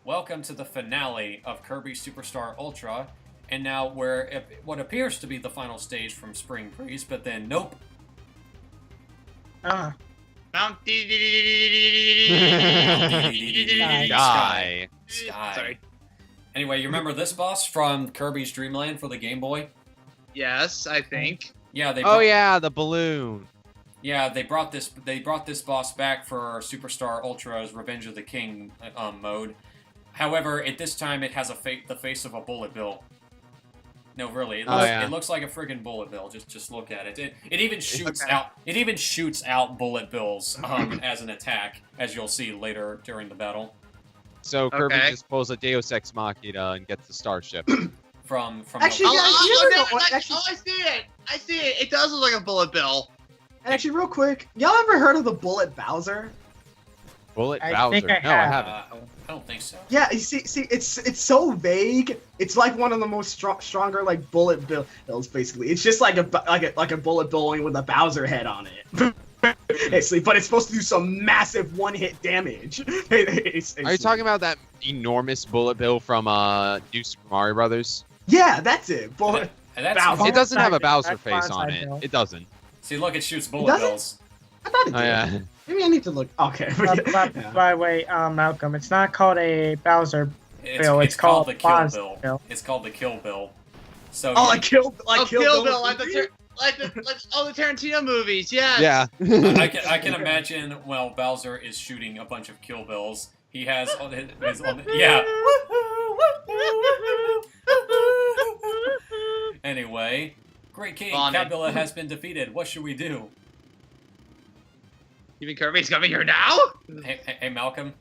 welcome to the finale of Kirby Super Star Ultra, and now what appears to be the final stage from Spring Breeze, but then nope. Ah. Mount Sky. Sorry. Anyway, you remember this boss from Kirby's Dream Land for the Game Boy? Yes, I think. Yeah, Oh yeah, the balloon. Yeah, they brought this boss back for Superstar Ultra's Revenge of the King mode. However, at this time it has the face of a bullet bill. No, really, it looks like a friggin' bullet bill. Just look at it. It even shoots out. It even shoots out bullet bills as an attack, as you'll see later during the battle. So Kirby just pulls a Deus Ex Machina and gets the starship. From Actually, I see it. I see it. It does look like a bullet bill. And actually, real quick, y'all ever heard of the Bullet Bowser? Bullet I Bowser? think I No, I have. haven't. I don't think so. Yeah, you see, it's so vague. It's like one of the most stronger like bullet bills, basically. It's just like a bullet bill only with a Bowser head on it. Basically, but it's supposed to do some massive one-hit damage. Are you talking about that enormous bullet bill from New Super Mario Brothers? Yeah, that's it. Bullet Bowser. It doesn't have a Bowser That's face on bonsai it. bill. It doesn't. See, look, it shoots bullet bills. I thought it did. Oh yeah. Maybe I need to look. Okay. By the way, Malcolm, it's not called a Bowser bill. It's called the Kill Bonsai Bill. bill. It's called the Kill Bill. So Oh, Kill Kill Bill, Bill, like all the Tarantino movies. Yes. Yeah. I can imagine. Well, Bowser is shooting a bunch of Kill Bills. He has yeah. Anyway, Great King Kabila has been defeated. What should we do? You mean Kirby's coming here now? Hey, Malcolm.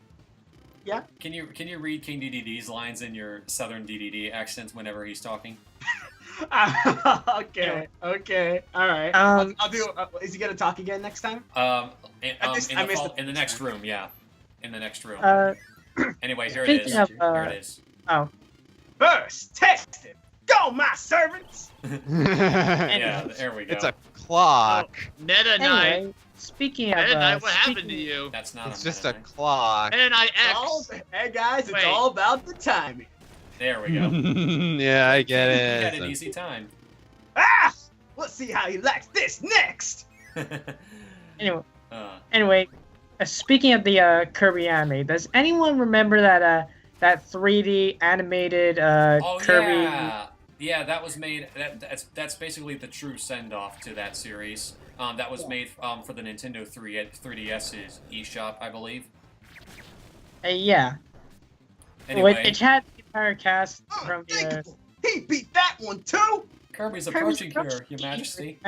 Yeah. Can you read King DDD's lines in your Southern DDD accent whenever he's talking? Okay. All right. I'll do. Is he gonna talk again next time? In the next room, yeah. In the next room. Anyway, here it is. Speaking of, Here it is. Oh. First, test it. Go, my servants. Yeah, there we go. It's a clock. Meta Knight. Anyway, speaking of, Meta Knight, what happened to you? That's not. It's just a clock. Meta Knight X. Hey guys, it's Wait. all about the timing. There we go. Yeah, I get You it. had an easy time. Ah! Let's see how he likes this next. Anyway, speaking of the Kirby anime, does anyone remember that 3D animated Kirby? Yeah, that was made. That's basically the true send off to that series. That was made for the Nintendo 3DS's eShop, I believe. Yeah. Anyway, It had the entire cast from the. Unthinkable. He beat that one too. Kirby's approaching here, Your Majesty.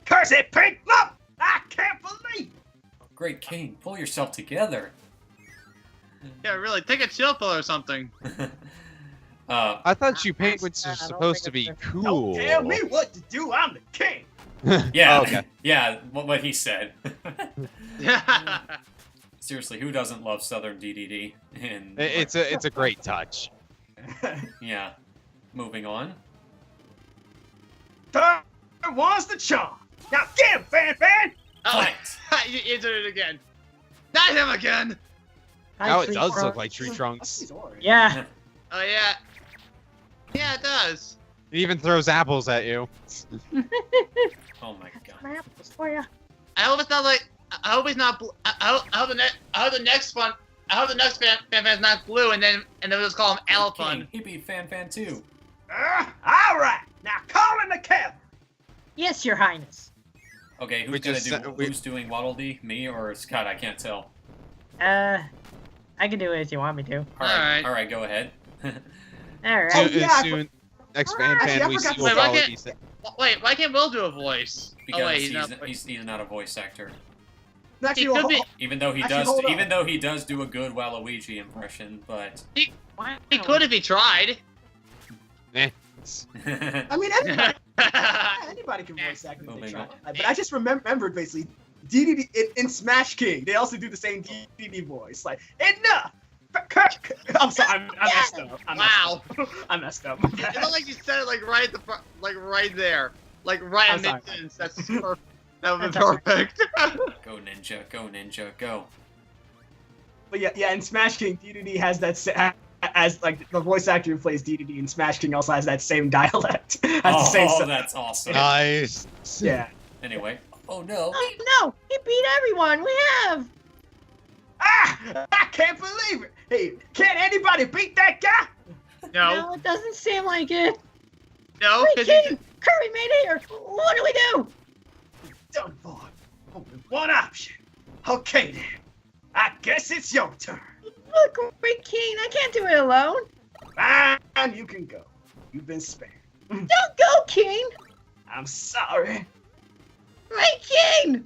Curse it, Pink! Look! I can't believe. Great King, pull yourself together. Yeah, really. Take a chill pill or something. I thought you penguins were supposed to be cool. Don't tell me what to do. I'm the king. Yeah, Oh, okay. Yeah, what he said. Seriously, who doesn't love Southern DDD? And It's a great touch. yeah. Moving on. Turn one's the charm. Now get him, Fan Fan. Fight. You entered it again. Not him again. Now it does look like Tree Trunks. Yeah. Oh yeah. Yeah, it does. It even throws apples at you. Oh my god. My apples for ya. I hope it's not like. I hope it's not. I hope the next one. I hope the next Fan Fan's not blue, and then we'll just call him Alphon. He beat Fan Fan too. All right. Now call in the cavalry. Yes, Your Highness. Okay, who's doing Waddle Dee? Me or Scott? I can't tell. I can do it if you want me to. Alright. Alright, go ahead. Alright. Soon, next fan we see will Wait, probably be. Wait, why can't Will do a voice? Because oh wait, he's not a voice actor. Actually, He could be. Even though he Actually, does, hold on. even though he does do a good Waluigi impression, but He could if he tried. I mean, anybody can voice act if they Moving try. on. But I just remembered basically, DDD in Smash King, they also do the same DDD voice. Like, enough. I'm sorry, I messed up. Wow. I messed up. It's not like you said it like right at the front, like right there, like right I'm in sorry. mid-sentence. That's perfect. That would be perfect. go ninja, go ninja, go. But yeah, in Smash King, DDD has that as like the voice actor who plays DDD in Smash King also has that same dialect. Has the same That's awesome. Nice. yeah. Anyway. Oh no. Oh no, he beat everyone. We have. Ah! I can't believe it. Hey, can anybody beat that guy? No, it doesn't seem like it. no, Wait, because King, Kirby made it here. What do we do? Done for. Only one option. Okay then. I guess it's your turn. Look, Great King, I can't do it alone. Fine, you can go. You've been spared. Don't go, King. I'm sorry. Great King.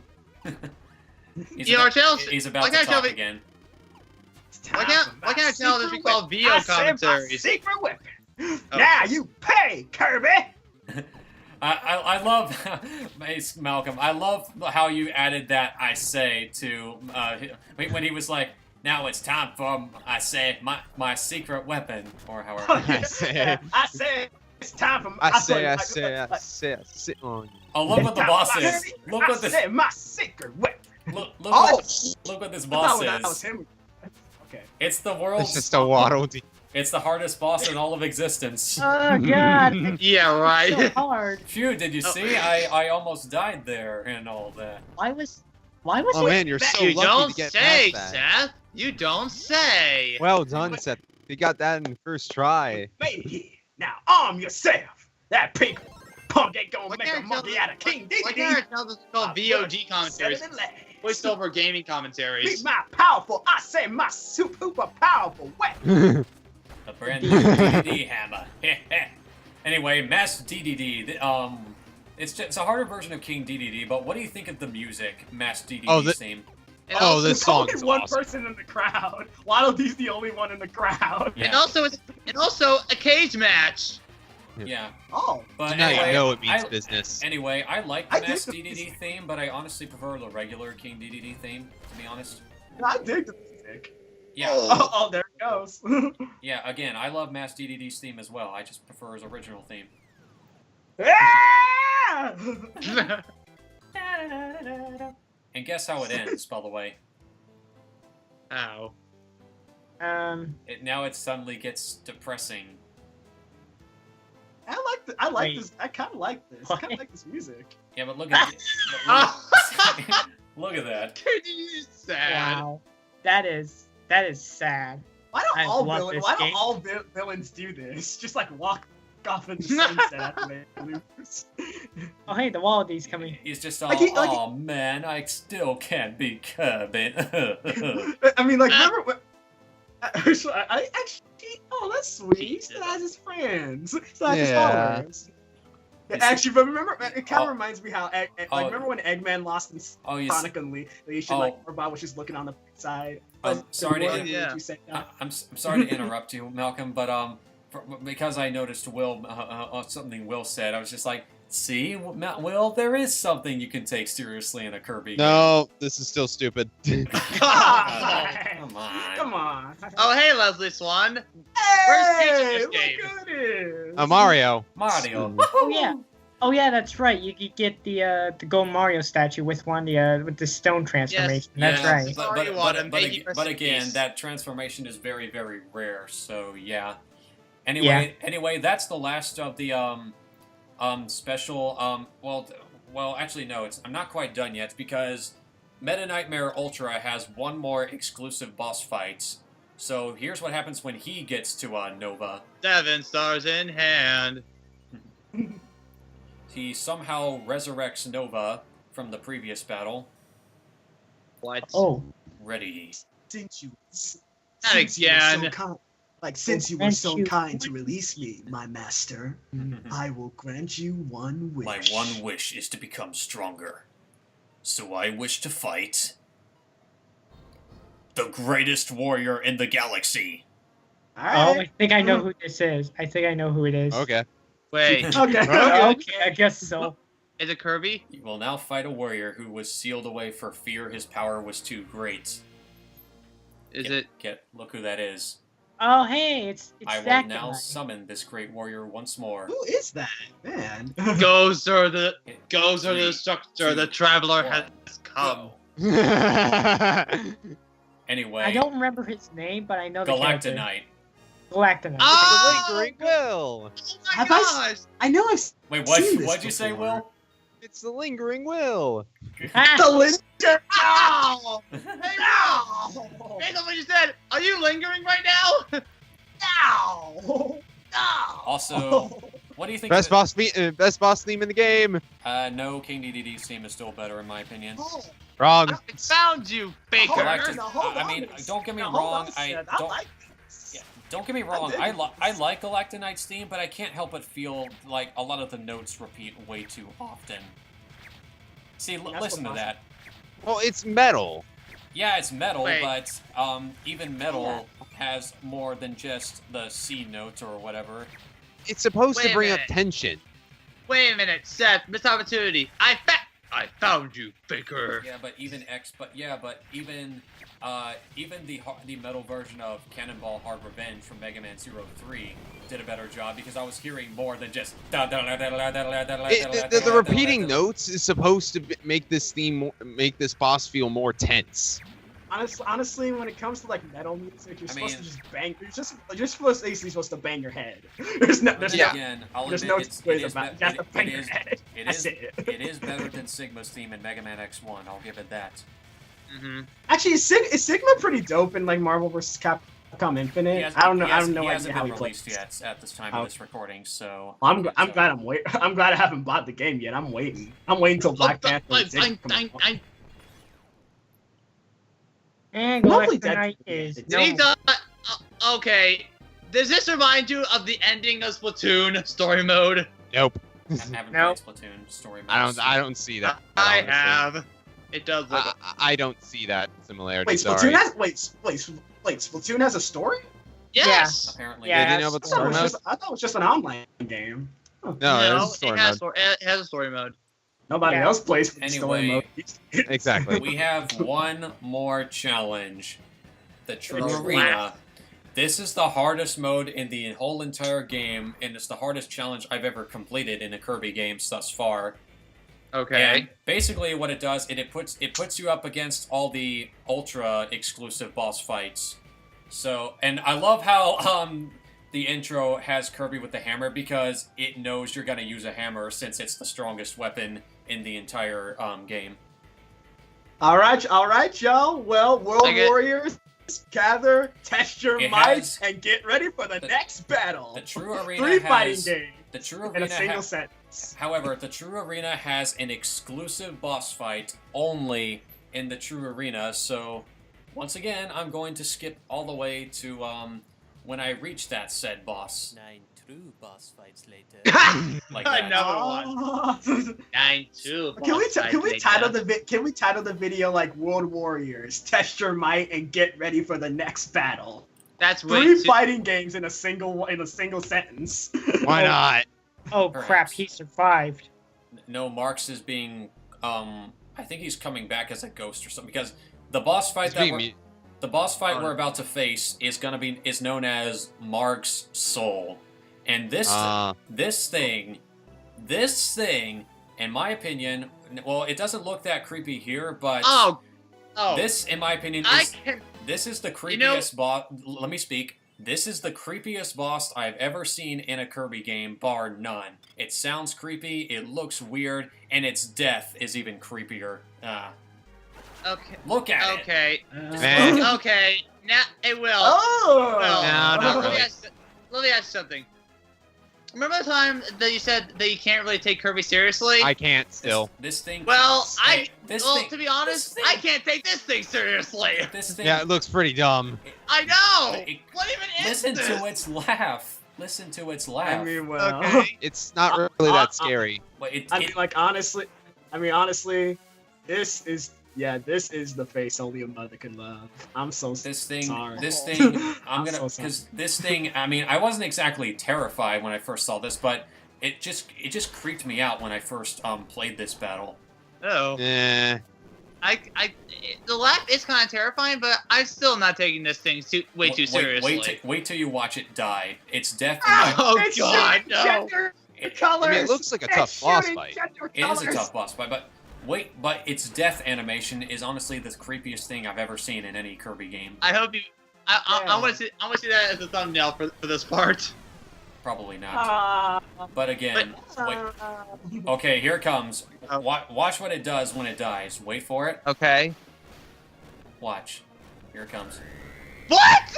He's about to talk again. It's time Why can't for my I tell this secret we call weapon. VO I said my commentaries? secret weapon. Oh. Now you pay, Kirby. I love Malcolm. I love how you added that "I say" to when he was like, "Now it's time for I say my secret weapon," or however. I say. I say it's time for. I say, sit on you. Oh, look what the boss is! Look what I this. said my secret weapon. Look Oh, what this I boss thought that was is. him. Okay. It's the It's world's. just a waddle dee. It's the hardest boss in all of existence. Oh God, Yeah, so right. hard. Phew! Did you see? I almost died there and all that. Why was Oh it? man, you're so You lucky don't to get say, past that. Seth. You don't say. Well done, Seth. You got that in the first try. Baby, now arm yourself. That pink punk ain't gonna Why make a can't I tell monkey out of King Why DDD. can't I tell this is called VOD commentaries? Voice over gaming Beat commentaries. my powerful, I say my super powerful weapon. A brand new DDD hammer. Anyway, Mass DDD. It's a harder version of King DDD. But what do you think of the music, Mass DDD theme? And Oh, also, this song There's is only one awesome. person in the crowd. Waddle Dee's the only one in the crowd. Yeah. and also a cage match. Yeah. Oh, But Now anyway, you know it means I- business. Anyway, I like I the dig Mass the DDD music. theme, but I honestly prefer the regular King DDD theme. To be honest. I dig the music. Yeah. Oh, there it goes. Yeah. Again, I love Mass DDD's theme as well. I just prefer his original theme. Ah! And guess how it ends, by the way. Ow. Now it suddenly gets depressing. I like Wait. this. I kind of like this. I kind of like this music. Yeah, but look at Oh, look at that. sad. Wow, that is sad. Why don't I all love villains? this Why game. don't all villains do this? Just like walk off into sunset after they lose. Oh hey, the Wallabies coming. He's just all, Like he- like he- oh man, I still can't beat Kirby. I mean, like remember when? I actually, oh, that's sweet. He still has his friends. He still has his Yeah. followers. Yeah, actually, but remember, it kind of Oh. reminds me how, Oh. remember when Eggman lost in Oh, you Sonic Unleashed, like Robot was just looking on the side. Sorry to What yeah. you say? I'm sorry to interrupt you, Malcolm, but because I noticed Will something Will said, I was just like, see, Will, there is something you can take seriously in a Kirby game. No, this is still stupid. Come on. Come on. Oh, hey, Leslie Swan. Hey, this look game? who it is. Mario. Mario. Oh yeah. Oh yeah, that's right. You could get the Gold Mario statue with with the stone transformation. That's Yeah, right. Sorry, Wadham, thank you for But some again, peace. that transformation is very, very rare. So yeah. Anyway, that's the last of the special. Well, actually no, I'm not quite done yet because Meta Nightmare Ultra has one more exclusive boss fight. So here's what happens when he gets to Nova. 7 stars in hand. He somehow resurrects Nova from the previous battle. What? Oh. Ready. Since you Not were again. so kind, since you were Thank so you. kind to release me, my master, I will grant you one wish. My one wish is to become stronger. So I wish to fight the greatest warrior in the galaxy. Oh, Alright. I think I know who this is. I think I know who it is. Okay. Wait, Okay. Okay, I guess so. is it Kirby? You will now fight a warrior who was sealed away for fear his power was too great. Is it? Look who that is. Oh hey, it's I will that now guy. summon this great warrior once more. Who is that, man? Goes are the Three, structure. The two, traveler one, has come. go. Anyway, I don't remember his name, but I know the character. Galactonite. Galactonite. Ah! The lingering will. Oh my Have gosh! I know I've Wait, seen this what'd you say, before. Will? It's the lingering will. Ah, The Lister. Ow! Hey, no! Based on what you said, are you lingering right now? Ow! Ow! Also, what do you think? Best boss theme in the game. No, King DDD's team is still better in my opinion. Oh, Wrong. I found you, Baker. hold on, Galactic- now, hold I mean, on. don't get me Now, hold wrong. on, I Seth. don't. like Yeah, don't get me wrong. dig I this. like Galactonite's theme, but I can't help but feel like a lot of the notes repeat way too often. See, That's listen to what that. Well, it's metal. Yeah, it's metal, Wait. but even metal has more than just the C notes or whatever. It's supposed Wait to a bring up minute. tension. Wait a minute, Seth. Missed opportunity. I found you, Baker. Yeah, but even the metal version of Cannonball Hard Revenge from Mega Man 03 did a better job because I was hearing more than just The repeating notes is supposed to make this make this boss feel more tense. Honestly, when it comes to like metal music, you're I supposed mean- to just bang. You're supposed to bang your head. There's no. There's Yeah. Again, I'll There's admit no it's, ways it is about it. be- You have to bang it your is head. it That's is it. it is better than Sigma's theme in Mega Man X1. I'll give it that. Mm-hmm. Actually, is Sigma pretty dope in like Marvel vs. Capcom Infinite? He has- I don't know. he I has- don't know he idea hasn't how been he released plays. yet at this time Oh. of this recording, so I'm glad I'm glad I haven't bought the game yet. I'm waiting. I'm waiting till Black Panther and Sigma come out. and Hopefully Galactonite that- is Did Did he known. die? Okay. Does this remind you of the ending of Splatoon story mode? Nope. I haven't Nope. played Splatoon story mode. I don't see that. I honestly. have. It does look. I don't see that similarity. Wait, sorry. Splatoon has Splatoon has a story? Yes. Apparently, Yeah, They didn't know about the I thought, story mode? I thought it was just an online game. No, No, it's a story it has mode. it has a story mode. Nobody Yeah. else plays for the story Anyway. mode. Exactly. we have one more challenge. The True Oh, Arena. This is the hardest mode in the whole entire game, and it's the hardest challenge I've ever completed in a Kirby game thus far. Okay. And basically, what it does, it puts you up against all the Ultra exclusive boss fights. So, and I love how the intro has Kirby with the hammer because it knows you're gonna use a hammer since it's the strongest weapon in the entire game. All right, y'all. Well, World I get- Warriors, gather, test your It might, has- and get ready for the next battle. The True Arena 3 fighting has games the True in a Arena single has. sentence. However, the True Arena has an exclusive boss fight only in the True Arena, so once again, I'm going to skip all the way to when I reach that said boss. 9 true boss fights later. Like that. Another one. 9-2. Can we title the video like World Warriors, test your might and get ready for the next battle? That's way 3 too. fighting games in a single sentence. Why not? Oh crap, Perhaps. he survived. No, Marx is being I think he's coming back as a ghost or something because the boss fight It's that being we're, me- the boss fight Oh. we're about to face is known as Marx Soul. And this thing, in my opinion, well, it doesn't look that creepy here, but Oh. this, in my opinion, I is can. this is the creepiest You know- boss. Let me speak. This is the creepiest boss I've ever seen in a Kirby game, bar none. It sounds creepy, it looks weird, and its death is even creepier. Okay. Look at it. Okay. Man. Okay. Now it will. Oh! Well, No, not let me really. let me ask you something. Remember the time that you said that you can't really take Kirby seriously? I can't still. This thing. Well, to be honest, I can't take this thing seriously. This thing. Yeah, it looks pretty dumb. I know. It- What even is Listen this? to its laugh. Listen to its laugh. I mean, well, Okay. It's not really that scary. But it, I mean, like honestly, this is the face only a mother can love. I'm so this thing, sorry. I'm I'm gonna, so sorry. because this thing. I mean, I wasn't exactly terrified when I first saw this, but it just creeped me out when I first played this battle. Oh. Eh. The laugh is kind of terrifying, but I'm still not taking this thing way too seriously. Wait till you watch it die. Its death. in my- Oh It's God, shooting no! gender it- colors. I mean, it looks like a It's tough boss shooting fight. gender It is a colors. tough boss fight, but Wait, but its death animation is honestly the creepiest thing I've ever seen in any Kirby game. I hope you. I want to see. I want to see that as a thumbnail for this part. Probably not. But again, wait. Okay, here it comes. Watch what it does when it dies. Wait for it. Okay. Watch. Here it comes. What?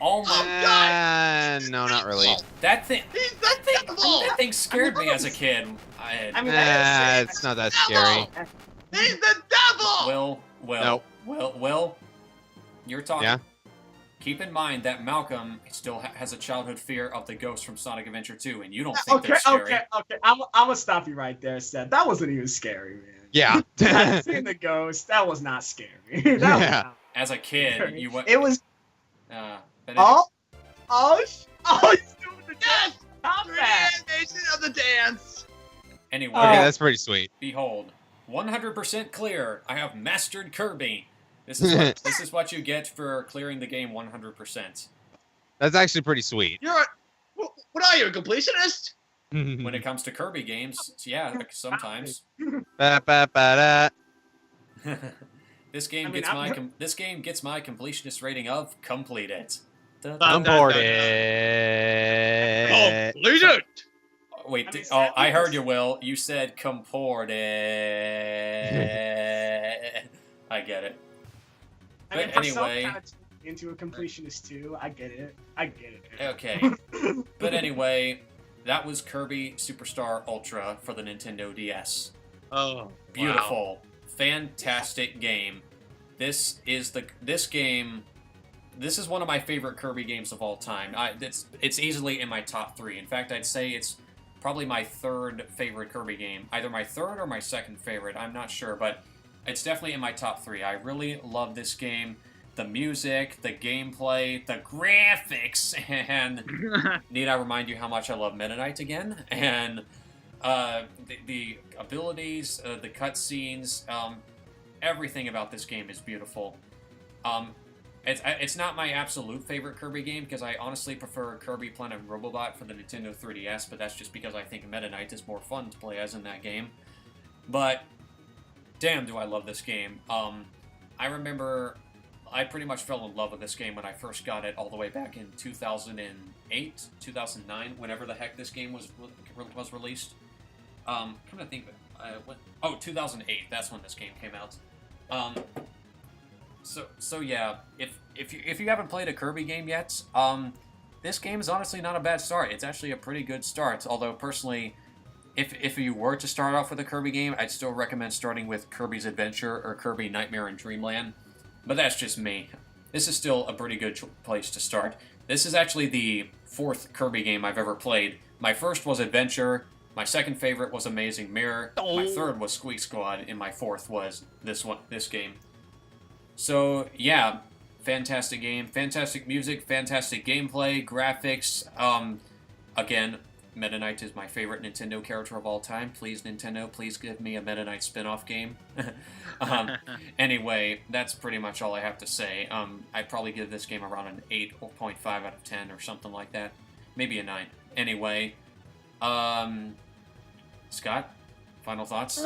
Oh my No, not really. That thing. He's the devil. That thing scared me as a kid. I mean, I It's not that scary. He's the devil. Will. Nope. Will. You're talking. Yeah. Keep in mind that Malcolm still has a childhood fear of the ghost from Sonic Adventure 2, and you don't think they're scary. Okay. I'm gonna stop you right there, Seth. That wasn't even scary, man. Yeah. Seeing the ghost, that was not scary. That was not As a kid, you went. It was. But Oh, he's doing the Yes. Stop that. Animation of the dance. Anyway, Okay, that's pretty sweet. behold, 100% clear. I have mastered Kirby. This is what you get for clearing the game 100%. That's actually pretty sweet. What are you, a completionist? When it comes to Kirby games, yeah, sometimes. Ba-ba-ba-da. This game gets my completionist rating of completed. I'm bored. Completed. Wait, I heard you, Will. You said comported. I get it. I mean, But for some anyway, kind of into a completionist too. I get it. okay. But anyway, that was Kirby Superstar Ultra for the Nintendo DS. Oh, Beautiful, fantastic game. This is one of my favorite Kirby games of all time. It's easily in my top 3. In fact, I'd say it's probably my 3rd favorite Kirby game. Either my 3rd or my 2nd favorite. I'm not sure, but it's definitely in my top 3. I really love this game. The music, the gameplay, the graphics, and need I remind you how much I love Meta Knight again? And the abilities, the cutscenes, everything about this game is beautiful. It's not my absolute favorite Kirby game, because I honestly prefer Kirby Planet Robobot for the Nintendo 3DS, but that's just because I think Meta Knight is more fun to play as in that game. But damn, do I love this game. I remember I pretty much fell in love with this game when I first got it all the way back in 2008, 2009, whenever the heck this game was released. I'm trying to think. 2008. That's when this game came out. So yeah, if you haven't played a Kirby game yet, this game is honestly not a bad start. It's actually a pretty good start. Although personally, if you were to start off with a Kirby game, I'd still recommend starting with Kirby's Adventure or Kirby Nightmare in Dreamland. But that's just me. This is still a pretty good place to start. This is actually the 4th Kirby game I've ever played. My first was Adventure. My 2nd favorite was Amazing Mirror. My 3rd was Squeak Squad, and my 4th was this game. So yeah, fantastic game, fantastic music, fantastic gameplay, graphics. Again, Meta Knight is my favorite Nintendo character of all time. Please, Nintendo, please give me a Meta Knight spin-off game. Anyway, that's pretty much all I have to say. I'd probably give this game around an 8.5 out of 10 or something like that. Maybe a 9. Anyway, Scott, final thoughts?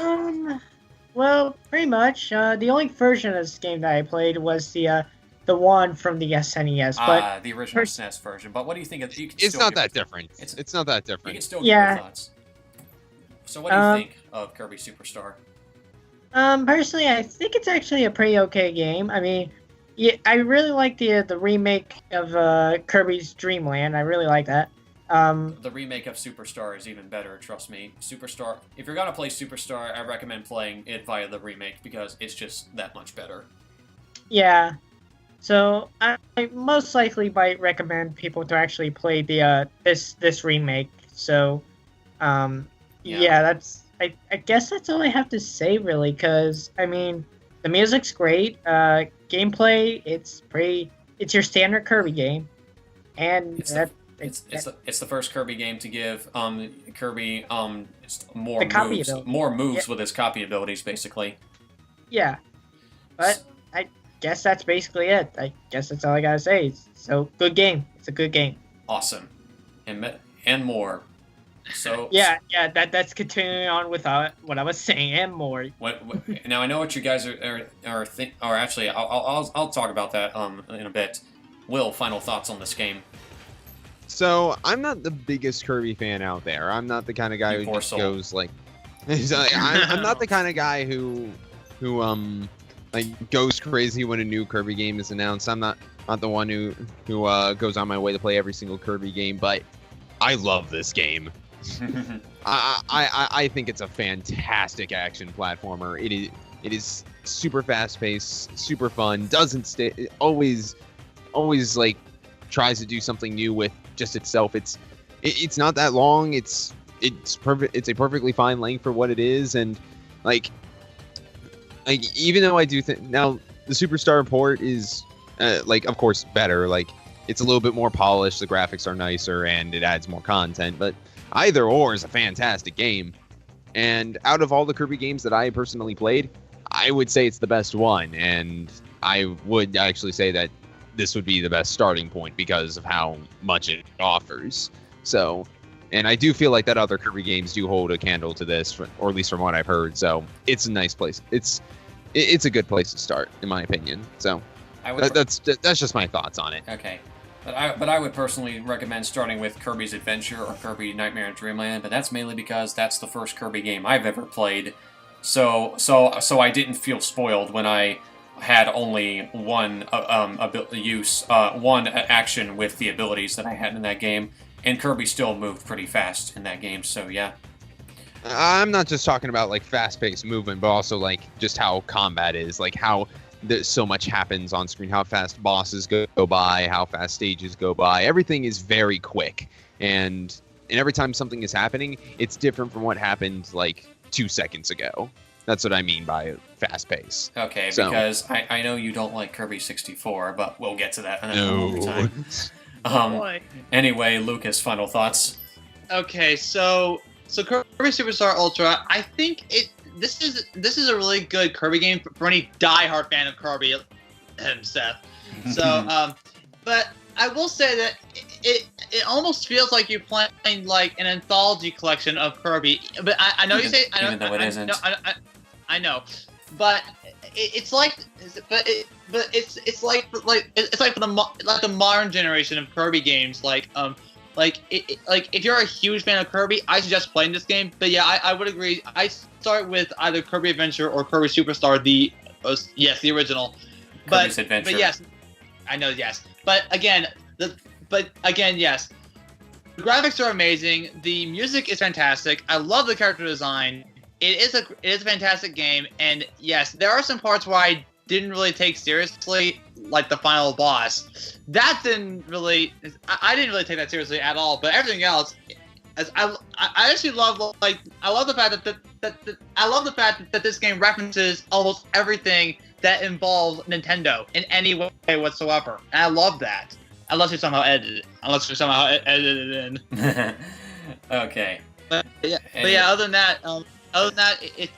Well, pretty much. The only version of this game that I played was the one from the SNES. But the original SNES version. But what do you think of? It's not that different. It's not that You different. can still give your thoughts. So what do you think of Kirby Superstar? Personally, I think it's actually a pretty okay game. I mean, yeah, I really like the remake of Kirby's Dream Land. I really like that. The remake of Superstar is even better, trust me. Superstar, if you're gonna play Superstar, I recommend playing it via the remake because it's just that much better. Yeah. So I most likely might recommend people to actually play the this remake. So, yeah, that's I guess that's all I have to say really. Cause I mean, the music's great. Gameplay, it's your standard Kirby game, and it's the first Kirby game to give Kirby more moves with his copy abilities, basically. Yeah, but I guess that's basically it. I guess that's all I gotta say. So good game. It's a good game. Awesome, and more. So Yeah, that's continuing on with what I was saying and more. What now? I know what you guys or actually, I'll talk about that in a bit. Will, final thoughts on this game? So I'm not the biggest Kirby fan out there. I'm not the kind of guy You who poor just soul. goes like. I'm not the kind of guy who like goes crazy when a new Kirby game is announced. I'm not the one who goes on my way to play every single Kirby game, but I love this game. I think it's a fantastic action platformer. It is super fast paced, super fun. Doesn't stay always like tries to do something new with just itself. It's not that long. It's perfect. It's a perfectly fine length for what it is, and like even though I do think now the Superstar port is like of course better. Like it's a little bit more polished. The graphics are nicer, and it adds more content, but either or is a fantastic game. And out of all the Kirby games that I personally played, I would say it's the best one. And I would actually say that this would be the best starting point because of how much it offers. So, and I do feel like that other Kirby games do hold a candle to this, or at least from what I've heard. So it's a nice place. It's a good place to start, in my opinion. So that's just my thoughts on it. Okay. But I would personally recommend starting with Kirby's Adventure or Kirby Nightmare in Dreamland, but that's mainly because that's the first Kirby game I've ever played. So I didn't feel spoiled when I had only one one action with the abilities that I had in that game, and Kirby still moved pretty fast in that game. So yeah. I'm not just talking about like fast-paced movement, but also like just how combat is, like how so much happens on screen, how fast bosses go by, how fast stages go by. Everything is very quick, and every time something is happening, it's different from what happened like 2 seconds ago. That's what I mean by fast pace. Okay, because I know you don't like Kirby 64, but we'll get to that another time. Anyway, Lucas, final thoughts. Okay, so Kirby Super Star Ultra, I think this is a really good Kirby game for any die-hard fan of Kirby, Seth. So, but I will say that it almost feels like you're playing like an anthology collection of Kirby. But I know you say I know, even though it isn't. I know, but it's like for the modern generation of Kirby games, like if you're a huge fan of Kirby, I suggest playing this game. But yeah, I would agree. I start with either Kirby Adventure or Kirby Superstar, the original. Kirby's Adventure. But yes, I know, yes. But again, yes. The graphics are amazing. The music is fantastic. I love the character design. It is a fantastic game, and yes, there are some parts where I didn't really take seriously, like the final boss. I didn't really take that seriously at all. But everything else, I actually love the fact that this game references almost everything that involves Nintendo in any way whatsoever, and I love that. Unless you somehow edited it in. Okay. But yeah, other than that, it's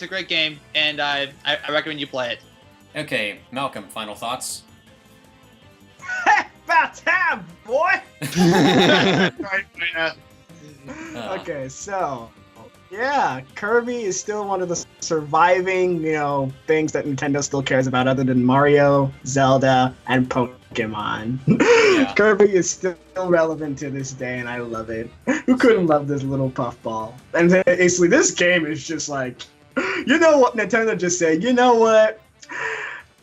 a great game, and I recommend you play it. Okay, Malcolm, final thoughts? About time, boy! Right. Okay, so yeah, Kirby is still one of the surviving, things that Nintendo still cares about, other than Mario, Zelda, and Pokemon. Yeah. Kirby is still relevant to this day, and I love it. Who couldn't love this little puffball? And basically, this game is just like, you know what? Nintendo just said, you know what?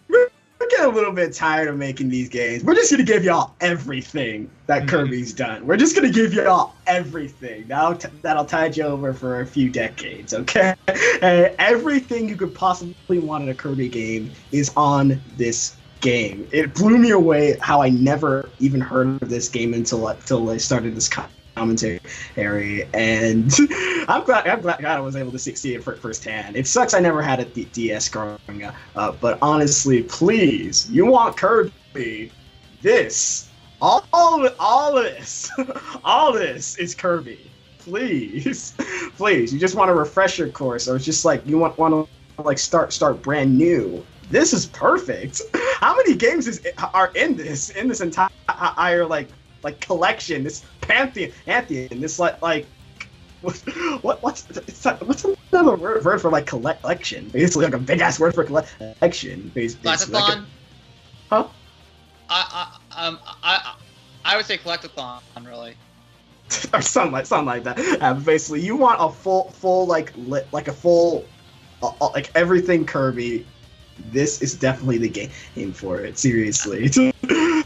We're getting a little bit tired of making these games. We're just gonna give y'all everything that Kirby's done. We're just gonna give y'all everything. That'll tide you over for a few decades, okay? And everything you could possibly want in a Kirby game is on this game. It blew me away how I never even heard of this game until I started this commentary, and I'm glad I was able to see it firsthand. It sucks I never had a DS growing up, but honestly, please, you want Kirby? All this is Kirby. Please, you just want a refresher course, or it's just like you want to like start brand new. This is perfect. How many games are in this entire like collection, this pantheon, this like What's another word for like collection? Basically, like a big ass word for collection. Basically, Collectathon? Huh? I would say collectathon, really. Or something like that. Basically, you want a full like everything Kirby. This is definitely the game for it. Seriously,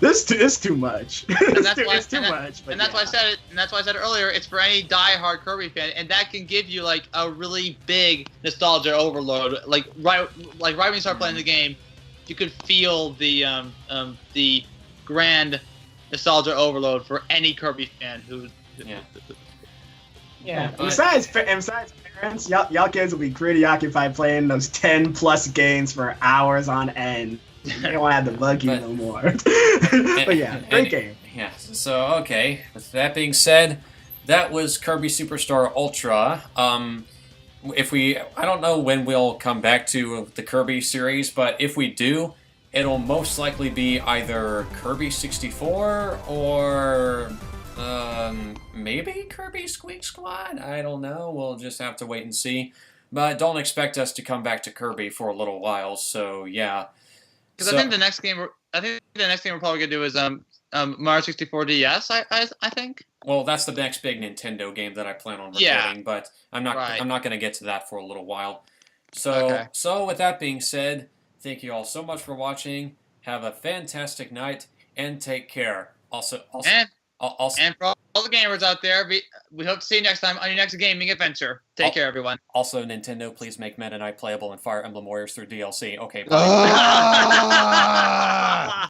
this is too much. And that's why, it's too much. And that's why I said it. And that's why I said earlier. It's for any die-hard Kirby fan, and that can give you like a really big nostalgia overload. Like right when you start playing the game, you could feel the grand nostalgia overload for any Kirby fan who. Yeah. Besides parents, y'all kids will be pretty occupied playing those 10+ games for hours on end. You don't want to have to bug you no more. But yeah, great game. Yeah. So okay. With that being said, that was Kirby Superstar Ultra. I don't know when we'll come back to the Kirby series, but if we do, it'll most likely be either Kirby 64 or maybe Kirby Squeak Squad? I don't know. We'll just have to wait and see. But don't expect us to come back to Kirby for a little while, so yeah. Because I think the next game we're probably gonna do is Mario 64 DS. I think. Well, that's the next big Nintendo game that I plan on recording, but I'm not going to get to that for a little while. So with that being said, thank you all so much for watching. Have a fantastic night and take care. Also, and for all the gamers out there, we hope to see you next time on your next gaming adventure. Take care, everyone. Also, Nintendo, please make Meta Knight playable in Fire Emblem Warriors through DLC. Okay, bye.